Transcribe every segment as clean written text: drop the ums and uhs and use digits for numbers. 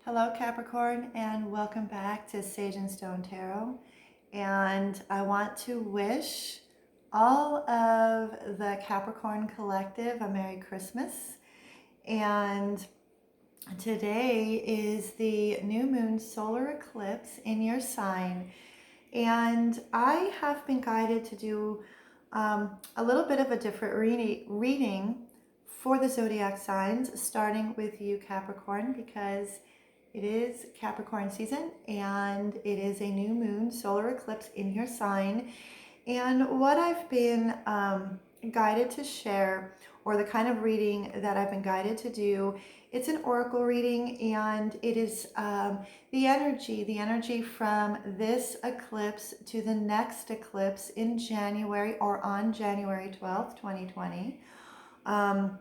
Hello Capricorn, and welcome back to Sage and Stone Tarot. And I want to wish all of the Capricorn collective a Merry Christmas. And today is the new moon solar eclipse in your sign. And I have been guided to do a little bit of a different reading for the zodiac signs, starting with you Capricorn, because it is Capricorn season and it is a new moon solar eclipse in your sign. And what I've been guided to share, or the kind of reading that I've been guided to do, it's an oracle reading, and it is the energy from this eclipse to the next eclipse in January, or on January 12th, 2020. And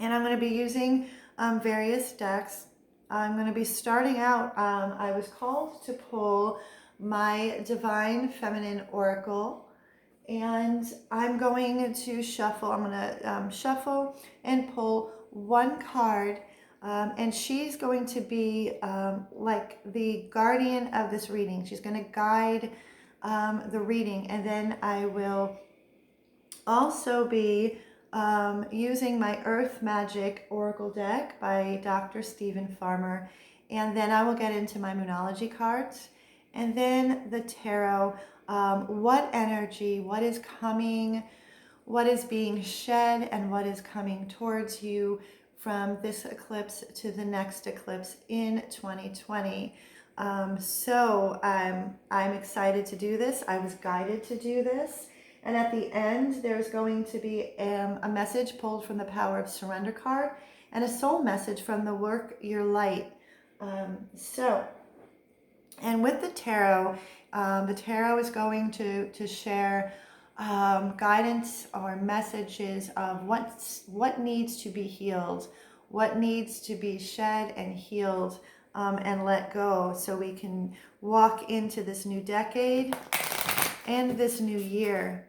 I'm going to be using various decks. I'm going to be starting out, I was called to pull my Divine Feminine Oracle, and I'm going to shuffle. I'm going to shuffle and pull one card, and she's going to be like the guardian of this reading. She's going to guide the reading, and then I will also be using my Earth Magic Oracle deck by Dr. Stephen Farmer, and then I will get into my Moonology cards, and then the tarot. What energy, what is coming, what is being shed, and what is coming towards you from this eclipse to the next eclipse in 2020. So I'm excited to do this. I was guided to do this. And at the end, there's going to be a message pulled from the Power of Surrender card, and a soul message from the Work Your Light. And with the tarot is going to share guidance or messages of what needs to be healed, what needs to be shed and healed and let go, so we can walk into this new decade and this new year.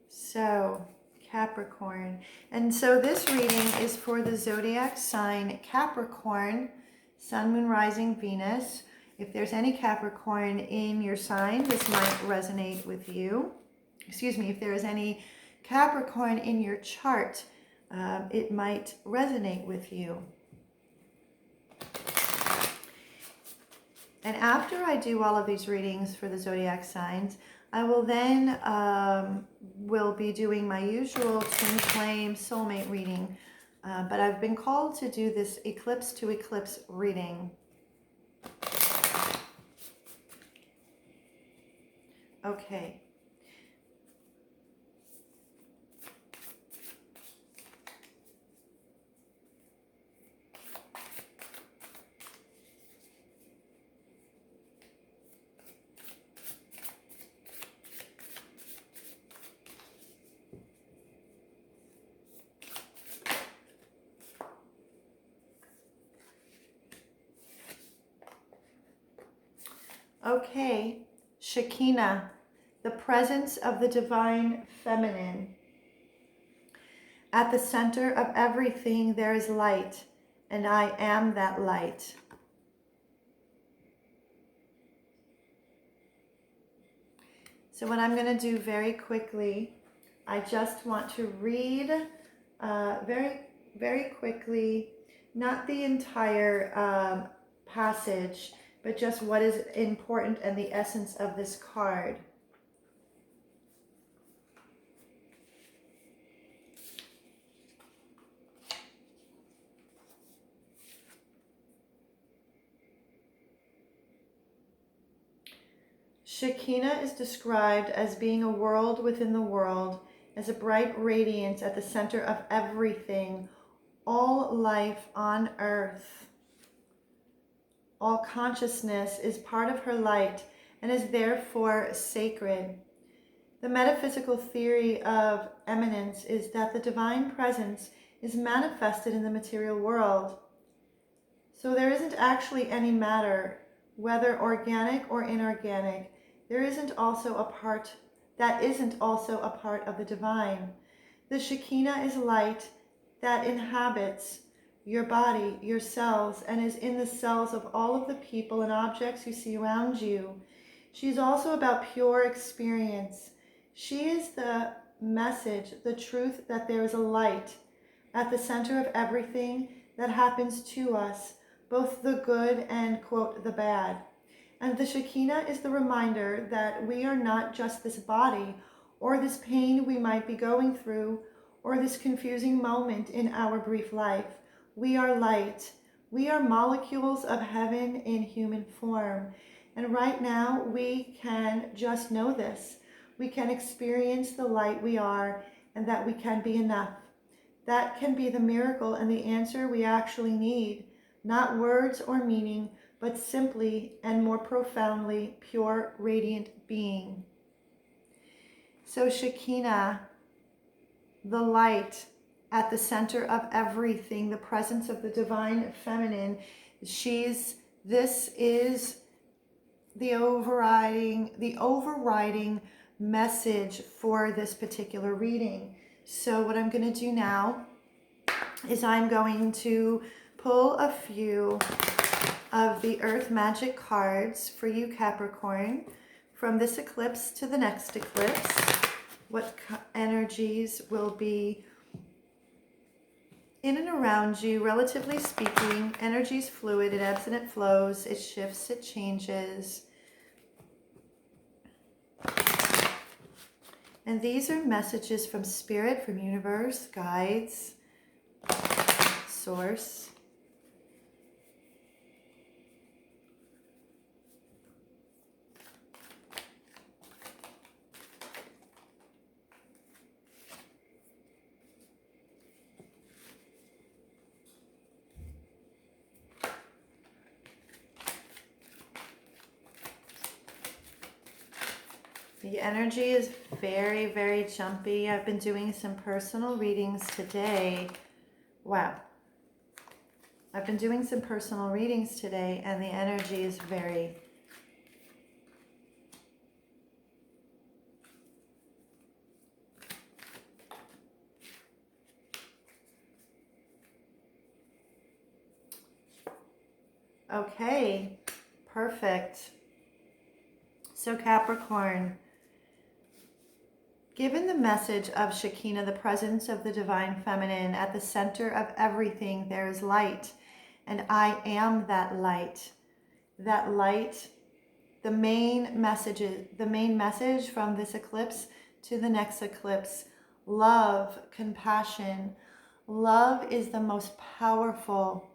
So, Capricorn. And so this reading is for the zodiac sign Capricorn, Sun, Moon, Rising, Venus. If there's any Capricorn in your sign, this might resonate with you. Excuse me, if there is any Capricorn in your chart, it might resonate with you. And after I do all of these readings for the zodiac signs, I will then will be doing my usual twin flame soulmate reading, but I've been called to do this eclipse to eclipse reading. Okay. Okay, Shekinah, the presence of the Divine Feminine. At the center of everything there is light, and I am that light. So what I'm going to do very quickly, I just want to read very, very quickly, not the entire passage, but just what is important and the essence of this card. Shekinah is described as being a world within the world, as a bright radiance at the center of everything, all life on earth. All consciousness is part of her light and is therefore sacred. The metaphysical theory of eminence is that the divine presence is manifested in the material world. So there isn't actually any matter, whether organic or inorganic. There isn't also a part that isn't also a part of the divine. The Shekinah is light that inhabits, your body, your cells, and is in the cells of all of the people and objects you see around you. She's also about pure experience. She is the message, the truth that there is a light at the center of everything that happens to us, both the good and, quote, the bad. And the Shekinah is the reminder that we are not just this body or this pain we might be going through or this confusing moment in our brief life. We are light. We are molecules of heaven in human form. And right now we can just know this. We can experience the light we are and that we can be enough. That can be the miracle and the answer we actually need. Not words or meaning, but simply and more profoundly pure, radiant being. So Shekinah, the light at the center of everything, the presence of the divine feminine, this is the overriding message for this particular reading. So what I'm going to do now is I'm going to pull a few of the Earth Magic cards for you, Capricorn, from this eclipse to the next eclipse. What energies will be in and around you, relatively speaking. Energy is fluid, it ebbs and it flows, it shifts, it changes. And these are messages from Spirit, from Universe, guides, Source. The energy is very, very jumpy. I've been doing some personal readings today. Wow. I've been doing some personal readings today, and the energy is very... Okay, perfect. So Capricorn, given the message of Shekinah, the presence of the divine feminine, at the center of everything there is light, and I am that light. That light, the main message from this eclipse to the next eclipse, love, compassion. Love is the most powerful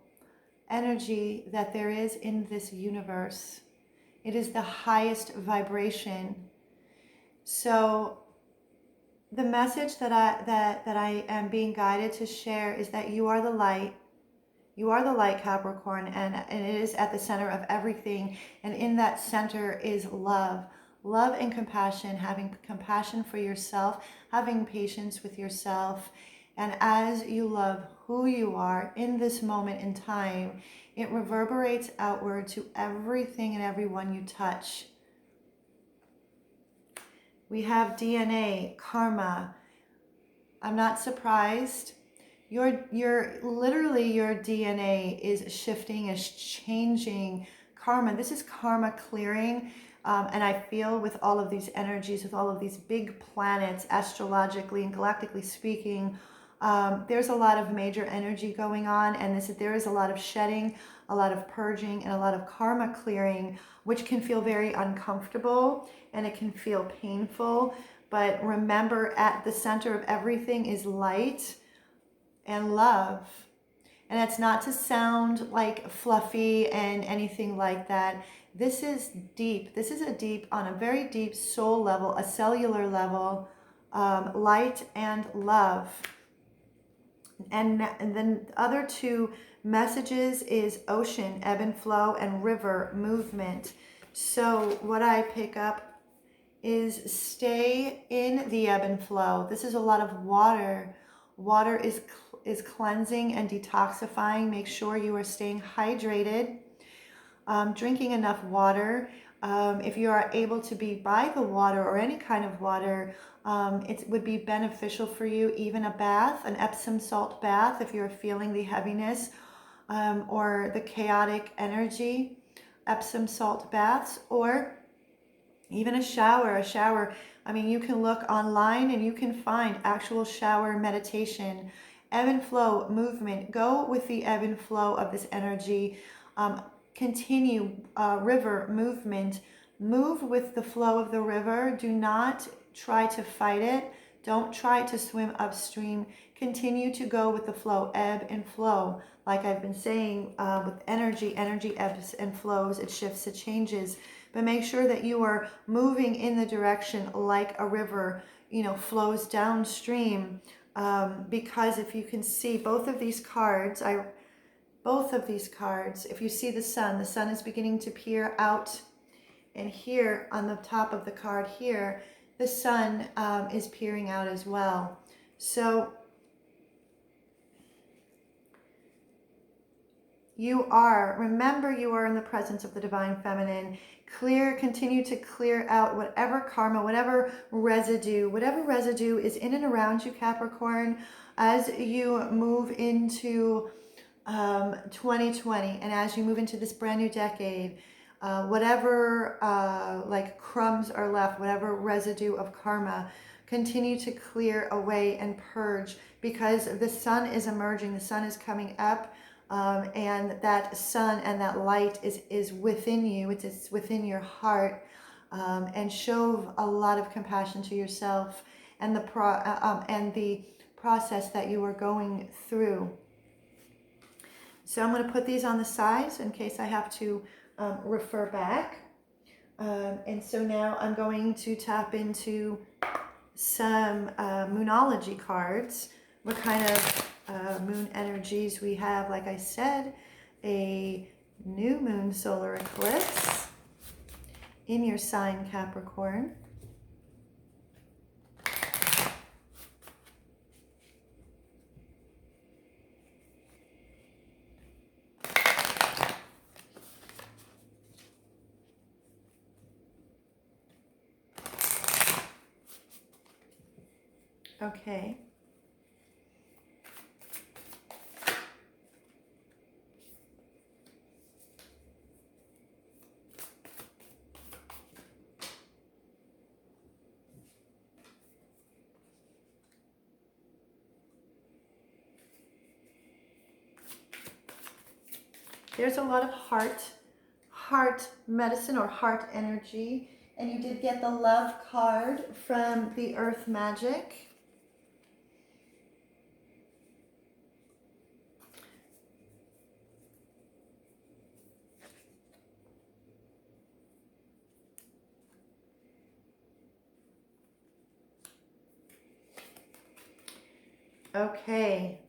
energy that there is in this universe. It is the highest vibration. So the message that I am being guided to share is that you are the light. You are the light, Capricorn, and it is at the center of everything. And in that center is love. Love and compassion, having compassion for yourself, having patience with yourself. And as you love who you are in this moment in time, it reverberates outward to everything and everyone you touch. We have DNA, karma. I'm not surprised. Literally your DNA is shifting, is changing. Karma, this is karma clearing. And I feel with all of these energies, with all of these big planets, astrologically and galactically speaking, there's a lot of major energy going on, and there is a lot of shedding, a lot of purging, and a lot of karma clearing, which can feel very uncomfortable and it can feel painful. But remember, at the center of everything is light and love. And it's not to sound like fluffy and anything like that. This is deep. This is on a very deep soul level, a cellular level, light and love. And then the other two messages is ocean, ebb and flow, and river, movement. So what I pick up is stay in the ebb and flow. This is a lot of water. Water is cleansing and detoxifying. Make sure you are staying hydrated, drinking enough water. If you are able to be by the water or any kind of water, it would be beneficial for you. Even a bath, an Epsom salt bath, if you're feeling the heaviness or the chaotic energy, Epsom salt baths, or even a shower. I mean, you can look online and you can find actual shower meditation, ebb and flow movement. Go with the ebb and flow of this energy. Continue river movement. Move with the flow of the river. Do not try to fight it. Don't try to swim upstream. Continue to go with the flow, ebb and flow. Like I've been saying, with energy ebbs and flows, it shifts, it changes. But make sure that you are moving in the direction like a river, flows downstream. Because if you can see both of these cards, if you see the sun is beginning to peer out. And here on the top of the card here, the sun is peering out as well. So remember you are in the presence of the divine feminine. Continue to clear out whatever karma, whatever residue is in and around you, Capricorn, as you move into 2020 and as you move into this brand new decade. Whatever like crumbs are left, whatever residue of karma, continue to clear away and purge, because the sun is emerging, the sun is coming up. And that sun and that light is within you. It's within your heart, and show a lot of compassion to yourself and the process that you are going through. So I'm going to put these on the sides in case I have to refer back. And so now I'm going to tap into some Moonology cards. What kind of moon energies we have? Like I said, a new moon solar eclipse in your sign, Capricorn. Okay. There's a lot of heart medicine or heart energy. And you did get the love card from the Earth Magick. Okay.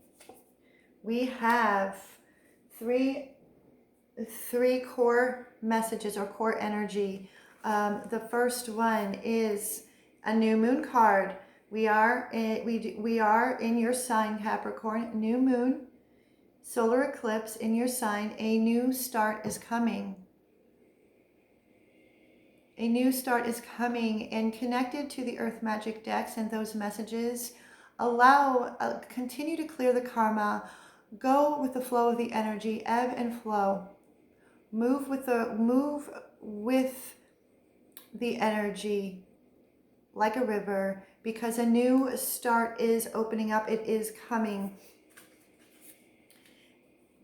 We have three core messages or core energy. The first one is a new moon card. We are in your sign, Capricorn. New moon, solar eclipse in your sign. A new start is coming. A new start is coming, and connected to the Earth Magick decks and those messages. Continue to clear the karma. Go with the flow of the energy, ebb and flow. Move with the energy like a river, because a new start is opening up. It is coming.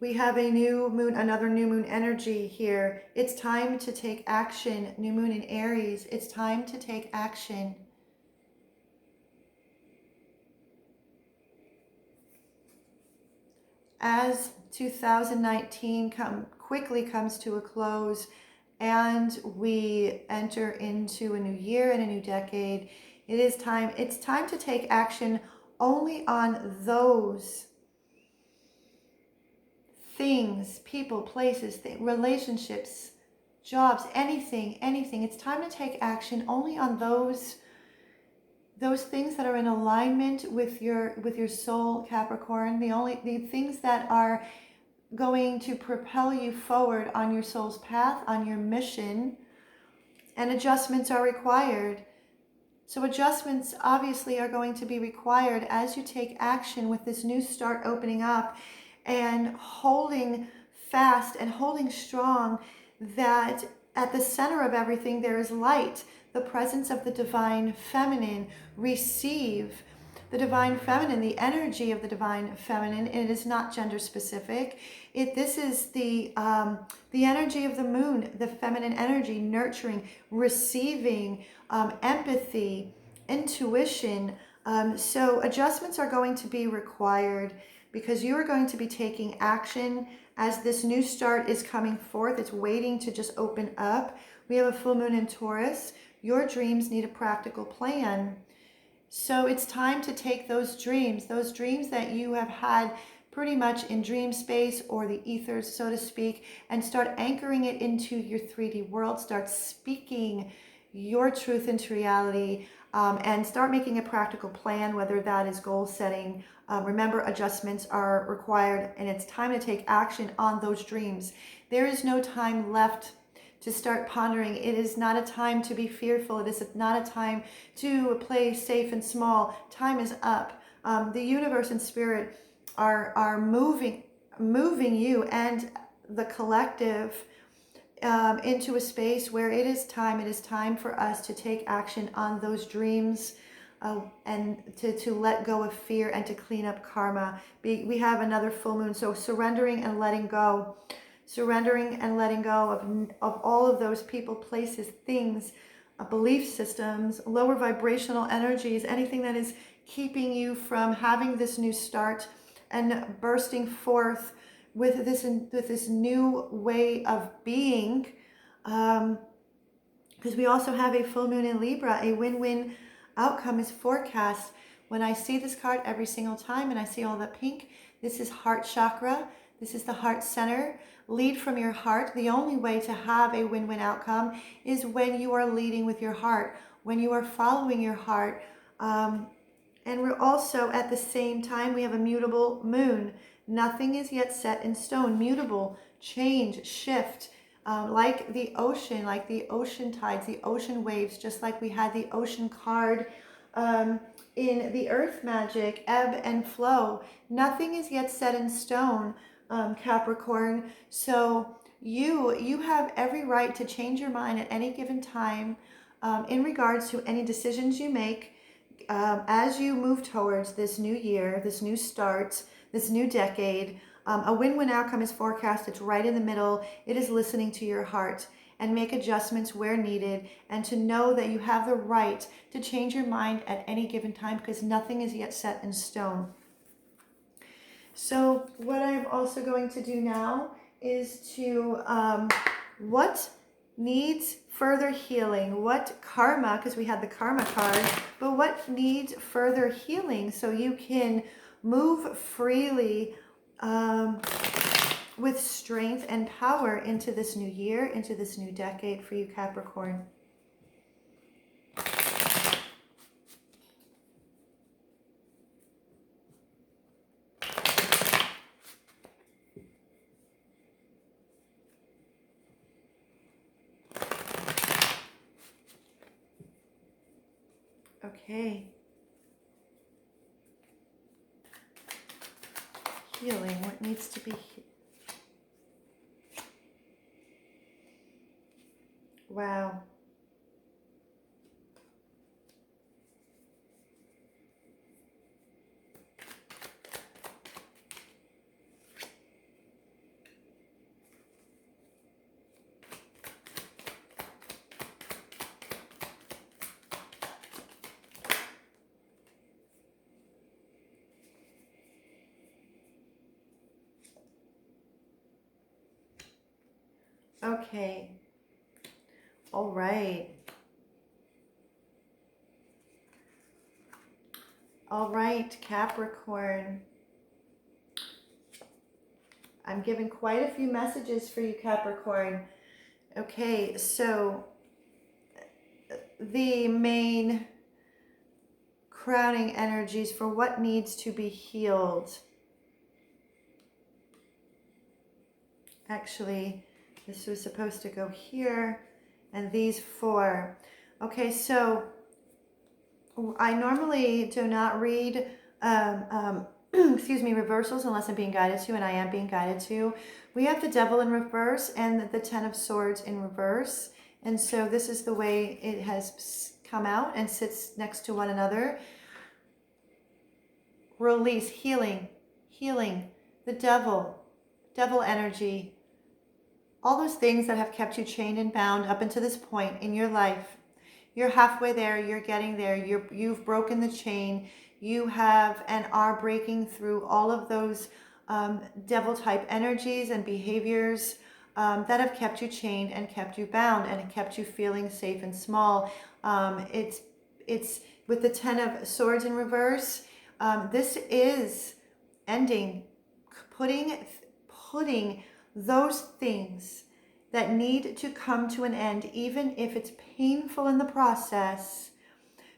We have a new moon, another new moon energy here. It's time to take action. New moon in Aries. It's time to take action. As 2019 quickly comes to a close and we enter into a new year and a new decade, it's time to take action only on those things, people, places, relationships, jobs, anything. It's time to take action only on those things that are in alignment with your soul, Capricorn. The things that are going to propel you forward on your soul's path, on your mission, and adjustments are required. So adjustments obviously are going to be required as you take action with this new start opening up and holding fast and holding strong that at the center of everything there is light, the presence of the divine feminine. Receive the divine feminine, the energy of the divine feminine. It is not gender specific. This is the energy of the moon, the feminine energy, nurturing, receiving, empathy, intuition. So adjustments are going to be required because you are going to be taking action as this new start is coming forth. It's waiting to just open up. We have a full moon in Taurus. Your dreams need a practical plan. So it's time to take those dreams that you have had pretty much in dream space or the ethers, so to speak, and start anchoring it into your 3D world. Start speaking your truth into reality, and start making a practical plan, whether that is goal setting. Remember, adjustments are required, and it's time to take action on those dreams. There is no time left to start pondering. It is not a time to be fearful. It is not a time to play safe and small. Time is up. The universe and spirit are moving you and the collective into a space where it is time for us to take action on those dreams, and to let go of fear and to clean up karma. We have another full moon, so surrendering and letting go. Surrendering and letting go of all of those people, places, things, belief systems, lower vibrational energies, anything that is keeping you from having this new start and bursting forth with this new way of being. Because we also have a full moon in Libra. A win-win outcome is forecast. When I see this card every single time and I see all the pink, this is heart chakra. This is the heart center. Lead from your heart. The only way to have a win-win outcome is when you are leading with your heart, when you are following your heart. And we're also, at the same time, we have a mutable moon. Nothing is yet set in stone. Mutable, change, shift, like the ocean tides, the ocean waves, just like we had the ocean card in the earth magic, ebb and flow. Nothing is yet set in stone. Capricorn. So you have every right to change your mind at any given time in regards to any decisions you make as you move towards this new year, this new start, this new decade. A win-win outcome is forecast. It's right in the middle. It is listening to your heart and make adjustments where needed, and to know that you have the right to change your mind at any given time because nothing is yet set in stone. So what I'm also going to do now is to, what needs further healing? What karma, because we had the karma card, but what needs further healing so you can move freely with strength and power into this new year, into this new decade for you, Capricorn. Okay. Healing. What needs to be healed? Wow. Okay. All right. All right, Capricorn. I'm giving quite a few messages for you, Capricorn. Okay, so the main crowning energies for what needs to be healed. Actually, this was supposed to go here, and these 4. Okay, so I normally do not read excuse me, reversals unless I'm being guided to, and I am being guided to. We have the Devil in reverse and the 10 of Swords in reverse. And so this is the way it has come out and sits next to one another. Release, healing, healing, the devil energy, all those things that have kept you chained and bound up until this point in your life. You're halfway there, you're getting there, you've broken the chain, you have and are breaking through all of those devil type energies and behaviors that have kept you chained and kept you bound and kept you feeling safe and small. It's with the 10 of Swords in reverse. This is ending, putting those things that need to come to an end, even if it's painful in the process,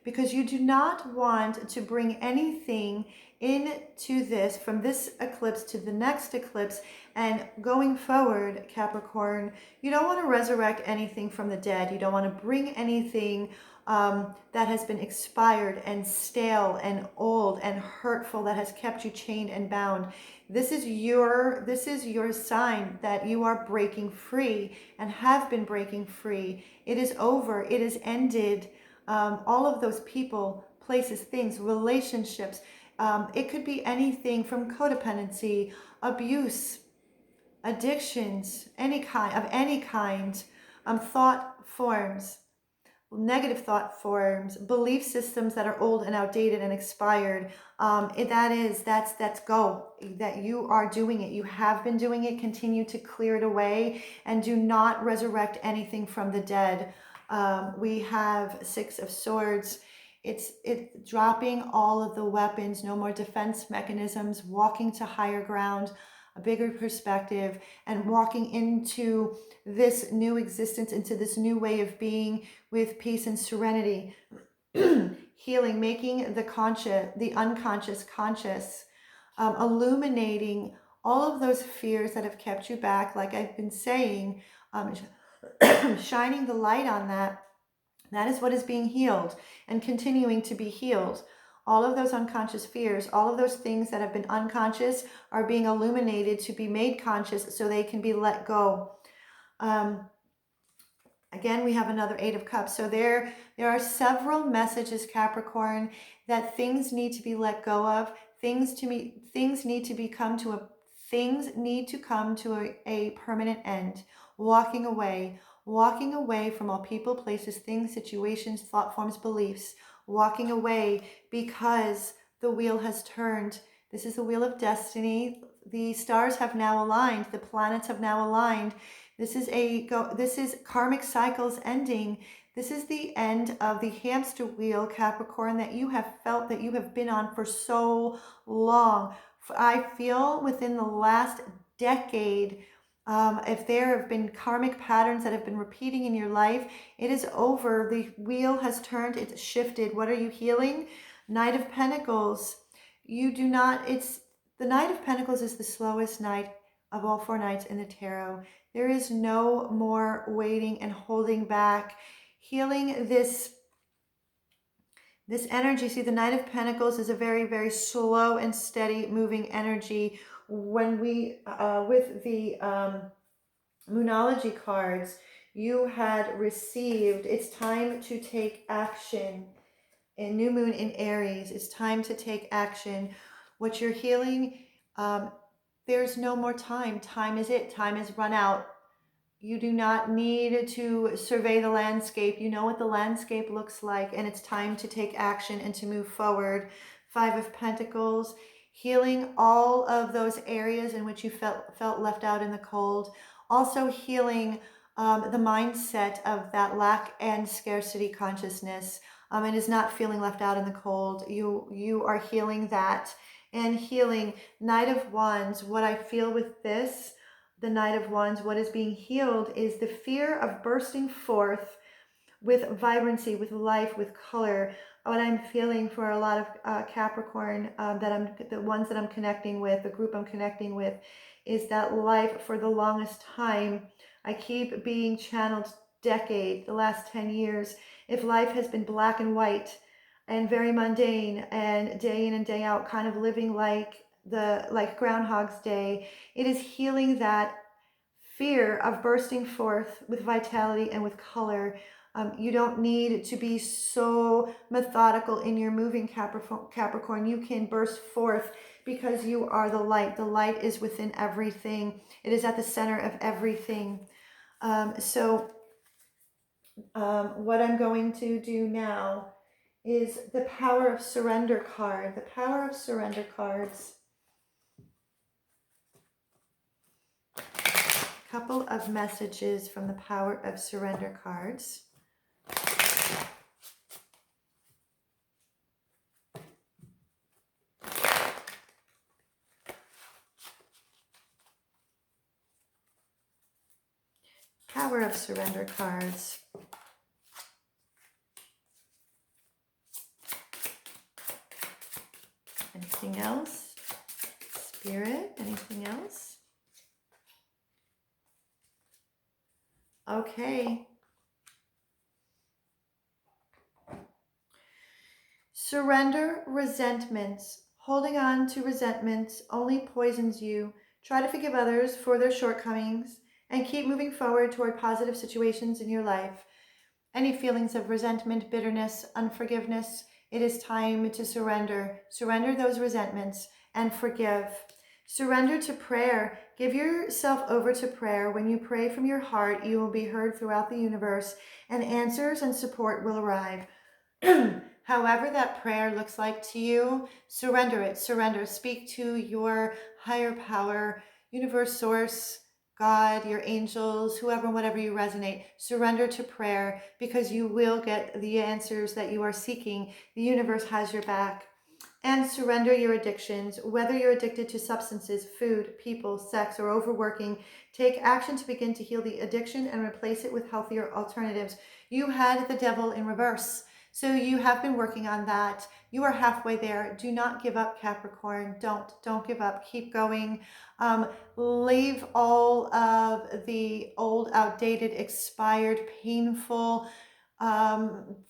because you do not want to bring anything into this from this eclipse to the next eclipse and going forward, Capricorn. You don't want to resurrect anything from the dead. You don't want to bring anything that has been expired and stale and old and hurtful that has kept you chained and bound. This is your sign that you are breaking free and have been breaking free. It is over. It is ended. All of those people, places, things, relationships. It could be anything from codependency, abuse, addictions, any kind, thought forms, negative thought forms, belief systems that are old and outdated and expired. That's go. That you are doing it. You have been doing it. Continue to clear it away and do not resurrect anything from the dead. We have 6 of Swords. It's dropping all of the weapons, no more defense mechanisms, walking to higher ground, a bigger perspective, and walking into this new existence, into this new way of being with peace and serenity. Healing, making the unconscious conscious, illuminating all of those fears that have kept you back, like I've been saying, shining the light on that. That is what is being healed and continuing to be healed. All of those unconscious fears, all of those things that have been unconscious are being illuminated to be made conscious so they can be let go. Again, we have another 8 of Cups. So there are several messages, Capricorn, that things need to be let go of. Things need to come to a permanent end. Walking away from all people, places, things, situations, thought forms, beliefs. Walking away because the wheel has turned. This is the wheel of destiny. The stars have now aligned. The planets have now aligned. This is karmic cycles ending. This is the end of the hamster wheel, Capricorn, that you have felt that you have been on for so long. I feel within the last decade, if there have been karmic patterns that have been repeating in your life, it is over. The wheel has turned, it's shifted. What are you healing? Knight of Pentacles. The Knight of Pentacles is the slowest knight of all 4 knights in the tarot. There is no more waiting and holding back. Healing this energy. See, the Knight of Pentacles is a very, very slow and steady moving energy. When we, with the Moonology cards, you had received, it's time to take action. In new moon in Aries, it's time to take action. What you're healing, there's no more time. Time is it. Time is run out. You do not need to survey the landscape. You know what the landscape looks like, and it's time to take action and to move forward. 5 of Pentacles, healing all of those areas in which you felt left out in the cold. Also healing the mindset of that lack and scarcity consciousness. It is not feeling left out in the cold. You are healing that. And healing Knight of Wands. What I feel with this, the Knight of Wands, what is being healed is the fear of bursting forth with vibrancy, with life, with color. What I'm feeling for a lot of Capricorn, the ones that I'm connecting with, the group I'm connecting with, is that life for the longest time. I keep being channeled decade, the last 10 years, if life has been black and white and very mundane and day in and day out, kind of living like Groundhog's Day, it is healing that fear of bursting forth with vitality and with color. You don't need to be so methodical in your moving, Capricorn. You can burst forth because you are the light. The light is within everything. It is at the center of everything. What I'm going to do now is the Power of Surrender card. The Power of Surrender cards. A couple of messages from the Power of Surrender cards. Power of Surrender cards. Anything else? Spirit, anything else? Okay. Surrender resentments. Holding on to resentments only poisons you. Try to forgive others for their shortcomings and keep moving forward toward positive situations in your life. Any feelings of resentment, bitterness, unforgiveness, it is time to surrender. Surrender those resentments and forgive. Surrender to prayer. Give yourself over to prayer. When you pray from your heart, you will be heard throughout the universe, and answers and support will arrive. However that prayer looks like to you, surrender it. Surrender. Speak to your higher power, universe, source, God, your angels, whoever, whatever you resonate. Surrender to prayer because you will get the answers that you are seeking. The universe has your back. And surrender your addictions. Whether you're addicted to substances, food, people, sex, or overworking, take action to begin to heal the addiction and replace it with healthier alternatives. You had the devil in reverse. So you have been working on that. You are halfway there. Do not give up, Capricorn. Don't give up. Keep going. Leave all of the old, outdated, expired, painful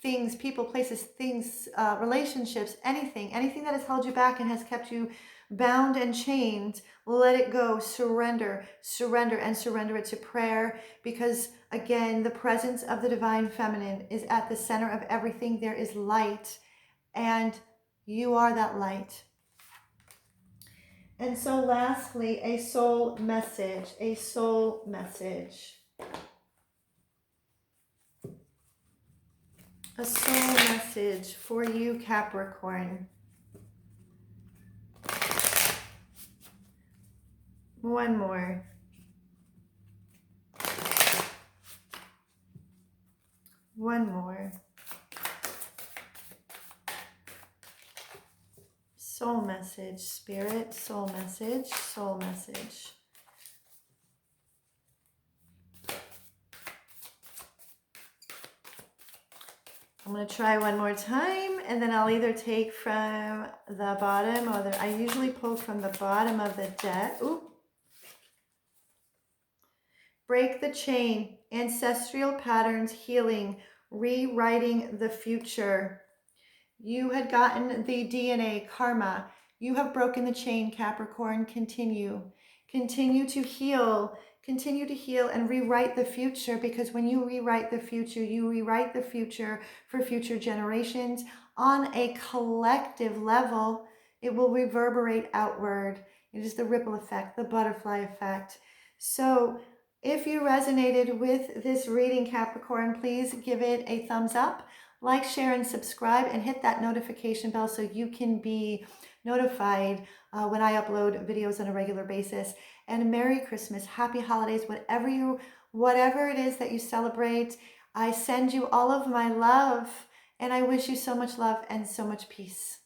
things, people, places, things, relationships, anything that has held you back and has kept you bound and chained. Let it go. Surrender, and surrender it to prayer, because again, the presence of the divine feminine is at the center of everything. There is light, and you are that light. And so lastly, a soul message. A soul message. A soul message for you, Capricorn. One more. One more. Soul message, Spirit, soul message, soul message. I'm going to try one more time, and then I'll either take from the bottom, or I usually pull from the bottom of the deck. Ooh. Break the chain, ancestral patterns, healing, rewriting the future. You had gotten the DNA karma. You have broken the chain, Capricorn. Continue. Continue to heal. Continue to heal and rewrite the future, because when you rewrite the future, you rewrite the future for future generations on a collective level. It will reverberate outward. It is the ripple effect, the butterfly effect. So if you resonated with this reading, Capricorn, please give it a thumbs up. Like, share, and subscribe, and hit that notification bell so you can be notified when I upload videos on a regular basis. And Merry Christmas, Happy Holidays, whatever it is that you celebrate. I send you all of my love, and I wish you so much love and so much peace.